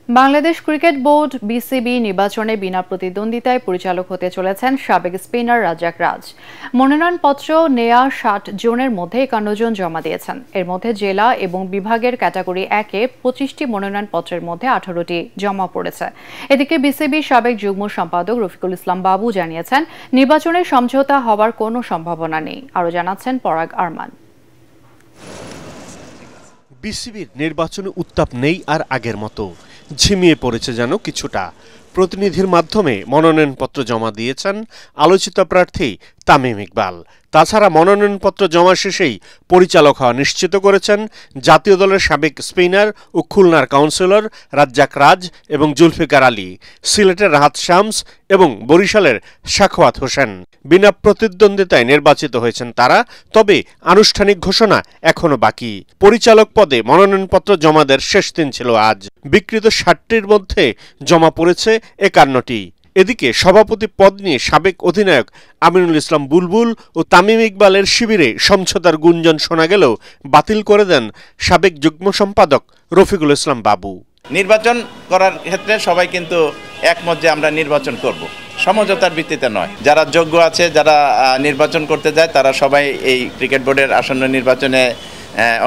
Bangladesh cricket board BCB নির্বাচনে বিনা প্রতিদ্বন্দ্বিতায় পরিচালক হতে চলেছেন সাবেক স্পিনার রাজ্জাক রাজ। মনোনয়নপত্র নেয়া ৬০ জনের মধ্যে ৫১ জন জমা দিয়েছেন। এর মধ্যে জেলা এবং বিভাগের ক্যাটাগরি ১-এ ২৫টি মনোনয়নপত্রের মধ্যে ১৮টি জমা পড়েছে। এদিকে বিসিবির সাবেক যুগ্ম সম্পাদক রফিকুল ইসলাম বাবু জানিয়েছেন, নির্বাচনে সমঝোতা হওয়ার কোনো সম্ভাবনা নেই। আরও জানাচ্ছেন পরাগ আরমান। বিসিবির নির্বাচনে উত্তাপ নেই আর আগের মতো, ঝিমিয়ে পড়েছে যেন কিছুটা। প্রতিনিধির মাধ্যমে মনোনয়নপত্র জমা দিয়েছেন আলোচিত প্রার্থী তামিম ইকবাল। তাছাড়া মনোনয়নপত্র জমা শেষেই পরিচালক হওয়া নিশ্চিত করেছেন জাতীয় দলের সাবেক স্পিনার ও খুলনার কাউন্সিলর রাজ্জাক রাজ এবং জুলফিকার আলী, সিলেটের রাহাত শামস এবং বরিশালের সাখাওয়াত হোসেন। বিনা প্রতিদ্বন্দ্বিতায় নির্বাচিত হয়েছেন তারা, তবে আনুষ্ঠানিক ঘোষণা এখনো বাকি। পরিচালক পদে মনোনয়নপত্র জমা দেওয়ার শেষ দিন ছিল আজ। বিকৃত ৬০টির মধ্যে জমা পড়েছে ৫১টি। এদিকে সভাপতি পদ নিয়ে সাবেক অধিনায়ক আমিনুল ইসলাম বুলবুল ও তামিম ইকবালের শিবিরে সমঝোতার গুঞ্জন শোনা গেলেও বাতিল করে দেন সাবেক যুগ্ম সম্পাদক রফিকুল ইসলাম বাবু। নির্বাচন করার ক্ষেত্রে সবাই কিন্তু একমত যে আমরা নির্বাচন করব, সমঝোতার ভিত্তিতে নয়। যারা যোগ্য আছে, যারা নির্বাচন করতে যায়, তারা সবাই এই ক্রিকেট বোর্ডের আসন্ন নির্বাচনে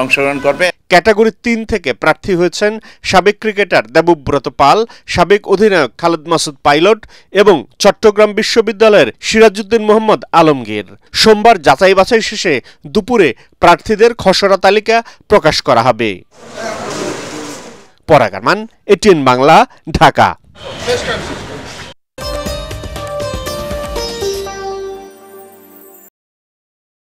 অংশগ্রহণ করবে। ক্যাটাগরি ৩ থেকে প্রার্থী হয়েছেন সাবেক ক্রিকেটার দেবব্রত পাল, সাবেক অধিনায়ক খালেদ মাসুদ পাইলট এবং চট্টগ্রাম বিশ্ববিদ্যালয়ের সিরাজউদ্দিন মোহাম্মদ আলমগীর। সোমবার যাচাই বাছাই শেষে দুপুরে প্রার্থীদের খসড়া তালিকা প্রকাশ করা হবে। পরাগ আরমান, এটিএন বাংলা, ঢাকা।